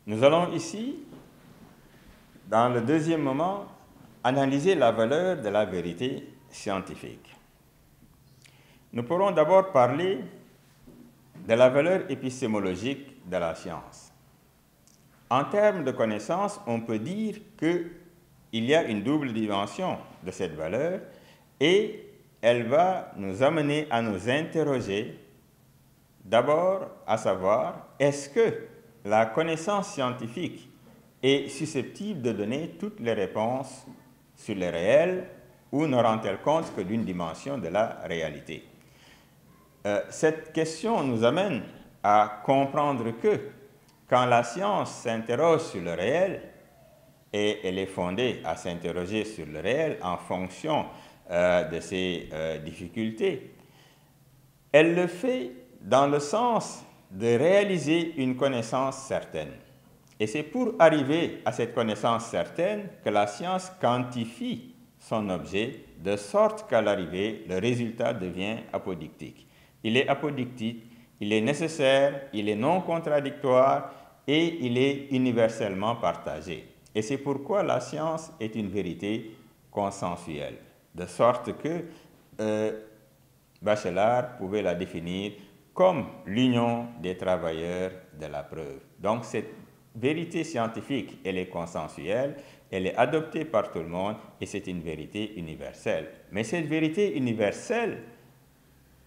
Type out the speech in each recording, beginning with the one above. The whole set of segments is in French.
Nous allons ici, dans le deuxième moment, analyser la valeur de la vérité scientifique. Nous pourrons d'abord parler de la valeur épistémologique de la science. En termes de connaissance, on peut dire qu'il y a une double dimension de cette valeur et elle va nous amener à nous interroger d'abord à savoir est-ce que la connaissance scientifique est susceptible de donner toutes les réponses sur le réel ou ne rend-elle compte que d'une dimension de la réalité? Cette question nous amène à comprendre que quand la science s'interroge sur le réel, et elle est fondée à s'interroger sur le réel en fonction de ses difficultés, elle le fait dans le sens de réaliser une connaissance certaine. Et c'est pour arriver à cette connaissance certaine que la science quantifie son objet de sorte qu'à l'arrivée, le résultat devient apodictique. Il est apodictique, il est nécessaire, il est non contradictoire et il est universellement partagé. Et c'est pourquoi la science est une vérité consensuelle, de sorte que Bachelard pouvait la définir comme l'union des travailleurs de la preuve. Donc cette vérité scientifique, elle est consensuelle, elle est adoptée par tout le monde et c'est une vérité universelle. Mais cette vérité universelle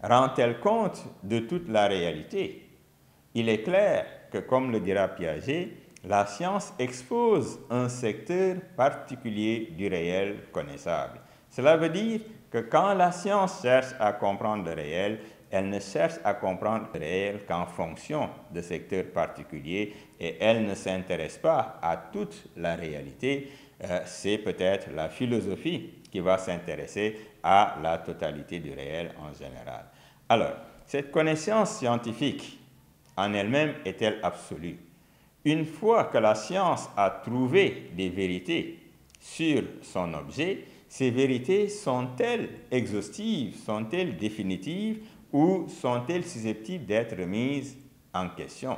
rend-elle compte de toute la réalité? Il est clair que, comme le dira Piaget, la science expose un secteur particulier du réel connaissable. Cela veut dire que quand la science cherche à comprendre le réel, elle ne cherche à comprendre le réel qu'en fonction de secteurs particuliers et elle ne s'intéresse pas à toute la réalité. C'est peut-être la philosophie qui va s'intéresser à la totalité du réel en général. Alors, cette connaissance scientifique en elle-même est-elle absolue? Une fois que la science a trouvé des vérités sur son objet, ces vérités sont-elles exhaustives, sont-elles définitives ou sont-elles susceptibles d'être mises en question?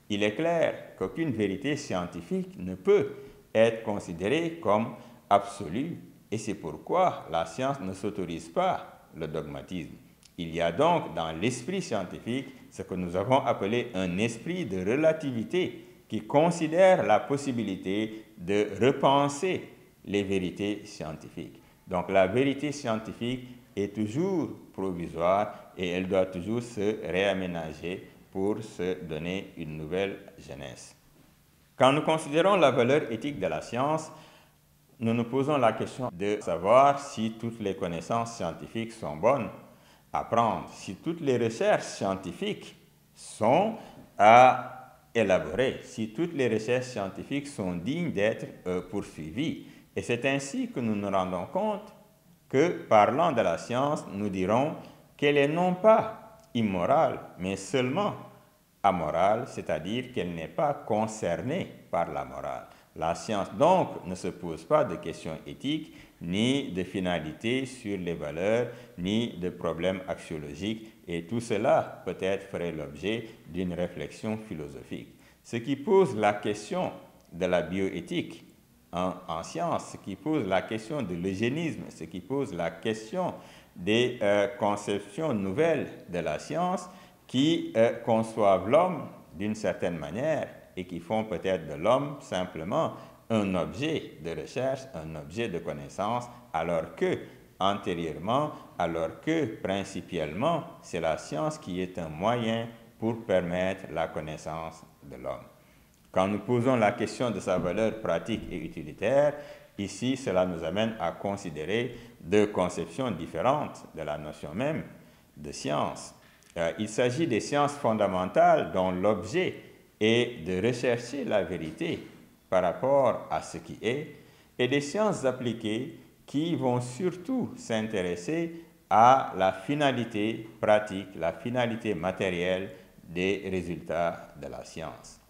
Il est clair qu'aucune vérité scientifique ne peut être considérée comme absolue et c'est pourquoi la science ne s'autorise pas le dogmatisme. Il y a donc dans l'esprit scientifique ce que nous avons appelé un esprit de relativité qui considère la possibilité de repenser les vérités scientifiques. Donc la vérité scientifique est toujours provisoire et elle doit toujours se réaménager pour se donner une nouvelle jeunesse. Quand nous considérons la valeur éthique de la science, nous nous posons la question de savoir si toutes les connaissances scientifiques sont bonnes à prendre, si toutes les recherches scientifiques sont à élaborer, si toutes les recherches scientifiques sont dignes d'être poursuivies. Et c'est ainsi que nous nous rendons compte que, parlant de la science, nous dirons qu'elle est non pas immorale, mais seulement amorale, c'est-à-dire qu'elle n'est pas concernée par la morale. La science, donc, ne se pose pas de questions éthiques, ni de finalité sur les valeurs, ni de problèmes axiologiques, et tout cela peut-être ferait l'objet d'une réflexion philosophique. Ce qui pose la question de la bioéthique en science, ce qui pose la question de l'eugénisme, ce qui pose la question des conceptions nouvelles de la science qui conçoivent l'homme d'une certaine manière et qui font peut-être de l'homme simplement un objet de recherche, un objet de connaissance, alors que, antérieurement, alors que, principiellement, c'est la science qui est un moyen pour permettre la connaissance de l'homme. Quand nous posons la question de sa valeur pratique et utilitaire, ici, cela nous amène à considérer deux conceptions différentes de la notion même de science. Il s'agit des sciences fondamentales dont l'objet est de rechercher la vérité par rapport à ce qui est, et des sciences appliquées qui vont surtout s'intéresser à la finalité pratique, la finalité matérielle des résultats de la science.